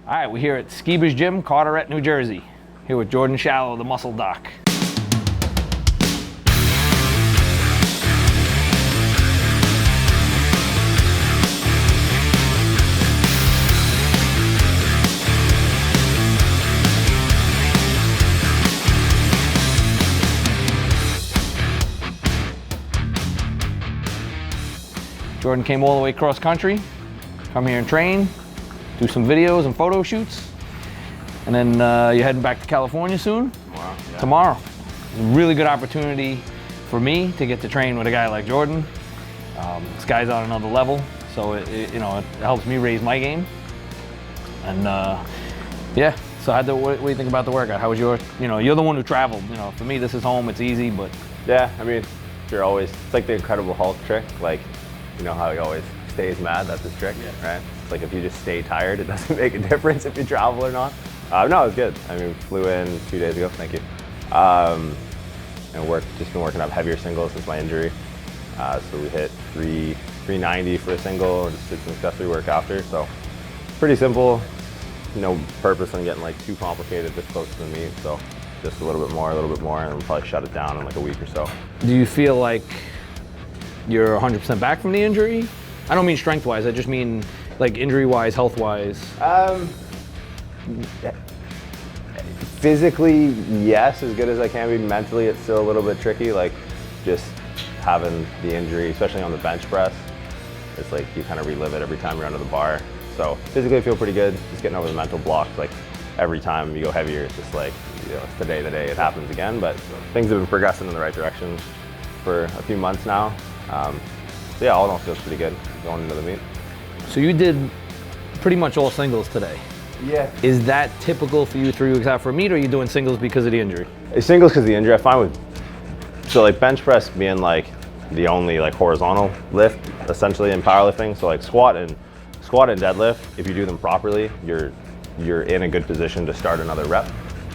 All right, we're here at Skiba's Gym, Carteret, New Jersey. Here with Jordan Shallow, the muscle doc. Jordan came all the way cross country, come here and train, do some videos and photo shoots, and then you're heading back to California soon? Tomorrow. It's a really good opportunity for me to get to train with a guy like Jordan. This guy's on another level, so it helps me raise my game. And yeah, so what do you think about the workout? How was your, you're the one who traveled. For me, this is home, it's easy, but. Yeah, I mean, it's like the Incredible Hulk trick. Like, you know how he always stays mad, that's his trick, right? It's like if you just stay tired, it doesn't make a difference if you travel or not. No, it was good. I mean, flew in 2 days ago, thank you. And just been working up heavier singles since my injury. So we hit 390 for a single, just did some accessory work after. So pretty simple, no purpose in getting like too complicated this close to the meet. So just a little bit more, and we'll probably shut it down in like a week or so. Do you feel like you're 100% back from the injury? I don't mean strength-wise, I just mean like injury-wise, health-wise. Physically, yes, as good as I can be. Mentally, it's still a little bit tricky. Like just having the injury, especially on the bench press, it's like you kind of relive it every time you're under the bar. So physically, I feel pretty good. Just getting over the mental blocks. Like every time you go heavier, it's just like, it's the day it happens again. But things have been progressing in the right direction for a few months now. So yeah, all in all, feels pretty good going into the meet. So you did pretty much all singles today. Yeah. Is that typical for you 3 weeks out for a meet, or are you doing singles because of the injury? It's singles because of the injury. I find so like bench press being like the only like horizontal lift essentially in powerlifting. So like squat and deadlift, if you do them properly, you're in a good position to start another rep.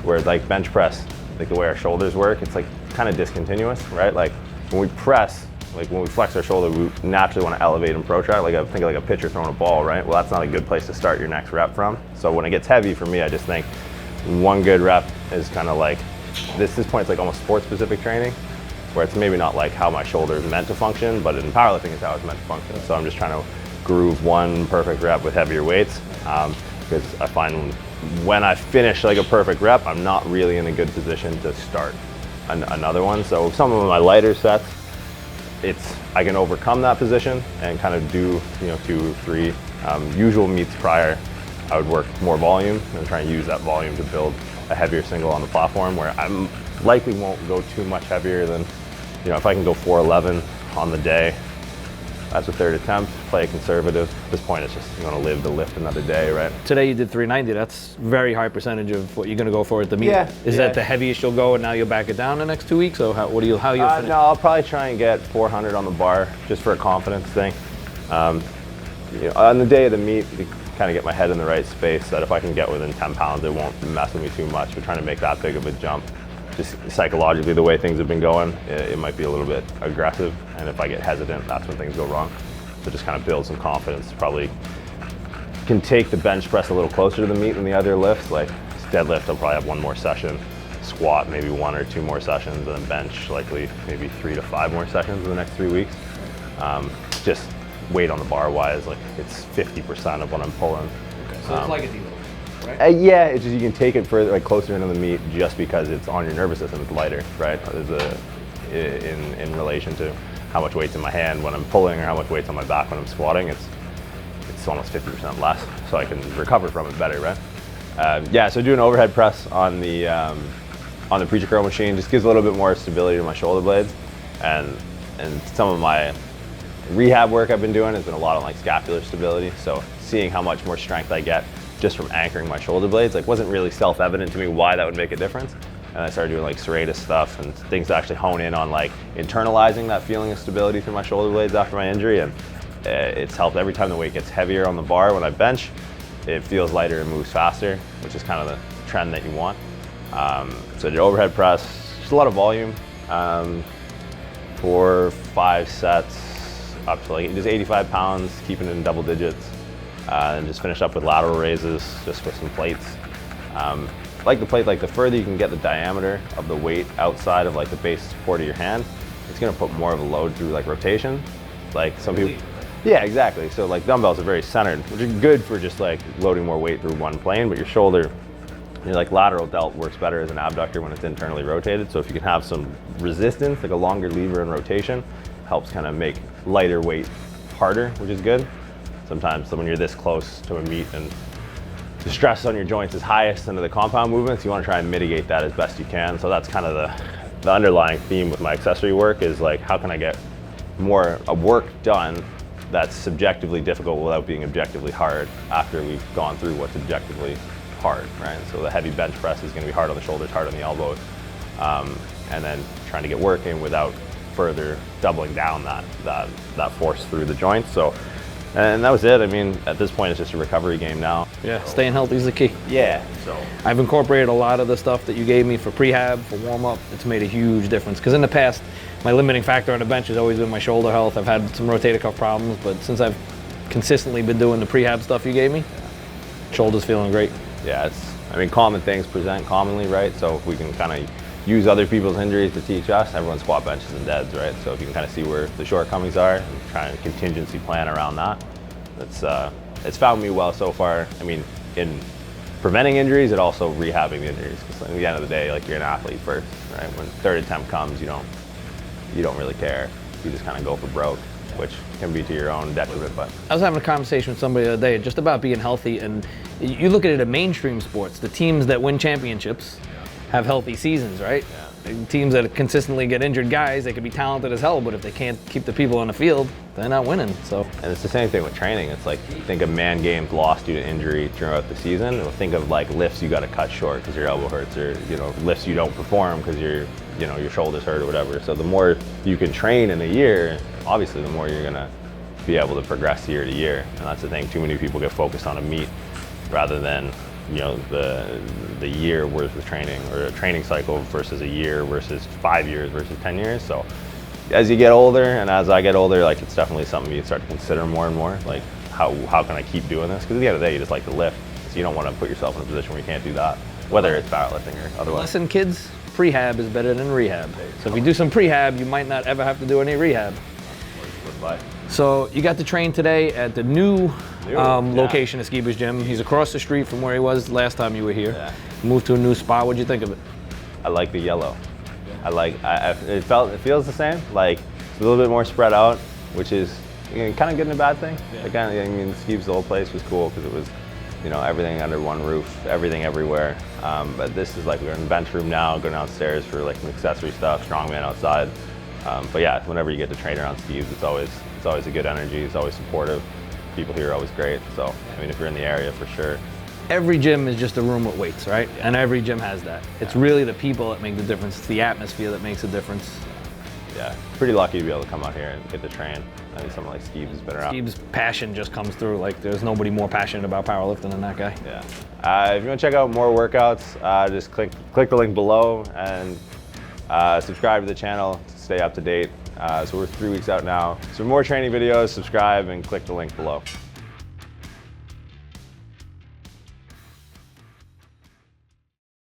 Whereas like bench press, like the way our shoulders work, it's like kind of discontinuous, right? Like when we press, like when we flex our shoulder, we naturally want to elevate and protract. Like I think of like a pitcher throwing a ball, right? Well, that's not a good place to start your next rep from. So when it gets heavy for me, I just think one good rep is kind of like, this point it's like almost sports specific training, where it's maybe not like how my shoulder is meant to function, but in powerlifting it's how it's meant to function. So I'm just trying to groove one perfect rep with heavier weights, because I find when I finish like a perfect rep, I'm not really in a good position to start another one. So some of my lighter sets, I can overcome that position and kind of do 2, 3 usual meets prior. I would work more volume and try and use that volume to build a heavier single on the platform, where I likely won't go too much heavier than, if I can go 411 on the day, that's a third attempt, play it conservative. At this point, it's just you want to live to lift another day, right? Today you did 390. That's very high percentage of what you're going to go for at the meet. Yeah. Is that the heaviest you'll go, and now you'll back it down the next 2 weeks? So how you finish? No, I'll probably try and get 400 on the bar just for a confidence thing. On the day of the meet, to kind of get my head in the right space, that if I can get within 10 pounds, it won't mess with me too much. We're trying to make that big of a jump. Just psychologically, the way things have been going, it might be a little bit aggressive, and if I get hesitant, that's when things go wrong. So just kind of build some confidence. Probably can take the bench press a little closer to the meet than the other lifts. Like deadlift, I'll probably have 1 more session. Squat, maybe 1 or 2 more sessions, and then bench, likely maybe 3 to 5 more sessions in the next 3 weeks. Just weight on the bar wise, like it's 50% of what I'm pulling. Okay, so it's like a deload, right? Yeah, it's just you can take it further, like closer into the meet, just because it's on your nervous system. It's lighter, right? In relation to how much weight's in my hand when I'm pulling, or how much weight's on my back when I'm squatting. It's almost 50% less, so I can recover from it better, right? Yeah, so do an overhead press on the preacher curl machine just gives a little bit more stability to my shoulder blades, and some of my rehab work I've been doing has been a lot on like scapular stability. So seeing how much more strength I get just from anchoring my shoulder blades, like wasn't really self-evident to me why that would make a difference. And I started doing like serratus stuff and things to actually hone in on like internalizing that feeling of stability through my shoulder blades after my injury. And it's helped every time the weight gets heavier on the bar when I bench. It feels lighter and moves faster, which is kind of the trend that you want. So the overhead press, just a lot of volume, 4, 5 sets, up to like just 85 pounds, keeping it in double digits. and just finished up with lateral raises, just with some plates. Like the plate, like the further you can get the diameter of the weight outside of like the base support of your hand, it's gonna put more of a load through like rotation. Like some people, yeah, exactly. So like dumbbells are very centered, which is good for just like loading more weight through one plane, but your shoulder, your like lateral delt works better as an abductor when it's internally rotated. So if you can have some resistance, like a longer lever in rotation, helps kind of make lighter weight harder, which is good. Sometimes when you're this close to a meet and the stress on your joints is highest under the compound movements, you want to try and mitigate that as best you can. So that's kind of the underlying theme with my accessory work, is like, how can I get more work done that's subjectively difficult without being objectively hard after we've gone through what's objectively hard, right? So the heavy bench press is going to be hard on the shoulders, hard on the elbows, and then trying to get work in without further doubling down that force through the joints. So, and that was it. I mean, at this point, it's just a recovery game now. Yeah, staying healthy is the key. Yeah. So I've incorporated a lot of the stuff that you gave me for prehab, for warm-up. It's made a huge difference. Because in the past, my limiting factor on the bench has always been my shoulder health. I've had some rotator cuff problems, but since I've consistently been doing the prehab stuff you gave me, shoulders feeling great. Yeah, I mean, common things present commonly, right? So if we can kind of use other people's injuries to teach us, everyone squat benches and deads, right? So if you can kind of see where the shortcomings are and try and contingency plan around that, it's found me well so far. I mean, in preventing injuries and also rehabbing the injuries. Because at the end of the day, like, you're an athlete first, right? When third attempt comes, you don't really care. You just kind of go for broke, which can be to your own detriment. But I was having a conversation with somebody the other day just about being healthy, and you look at it in mainstream sports, the teams that win championships have healthy seasons, right? Yeah. Teams that consistently get injured guys, they could be talented as hell, but if they can't keep the people on the field, they're not winning. So. And it's the same thing with training. It's like, think of man games lost due to injury throughout the season. Or think of like lifts you got to cut short because your elbow hurts, or lifts you don't perform because your shoulders hurt or whatever. So the more you can train in a year, obviously the more you're gonna be able to progress year to year. And that's the thing. Too many people get focused on a meet rather than the year worth of training, or a training cycle versus a year versus 5 years versus 10 years. So as you get older, and as I get older, like, it's definitely something you start to consider more and more. Like, how can I keep doing this? Because at the end of the day, you just like to lift. So you don't want to put yourself in a position where you can't do that, whether it's powerlifting or otherwise. Listen, kids, prehab is better than rehab. So if you do some prehab, you might not ever have to do any rehab. So you got to train today at the new location at Skiba's gym. He's across the street from where he was last time you were here. Yeah. Moved to a new spot. What'd you think of it? I like the yellow. It feels the same. Like, it's a little bit more spread out, which is kind of good and a bad thing. Yeah. Like, I mean, Skiba's old place was cool because it was, everything under one roof, everything everywhere. But this is like, we're in the bench room now, going downstairs for like some accessory stuff, strongman outside. But yeah, whenever you get to train around Skiba's, it's always a good energy. It's always supportive. People here are always great. So, I mean, if you're in the area, for sure. Every gym is just a room with weights, right? Yeah. And every gym has that. It's really the people that make the difference. It's the atmosphere that makes a difference. Yeah, pretty lucky to be able to come out here and get to train. I mean, something like Skiba's been around. Skiba's passion just comes through. Like, there's nobody more passionate about powerlifting than that guy. Yeah. If you want to check out more workouts, just click the link below and subscribe to the channel to stay up to date. So we're 3 weeks out now. So for more training videos, subscribe and click the link below.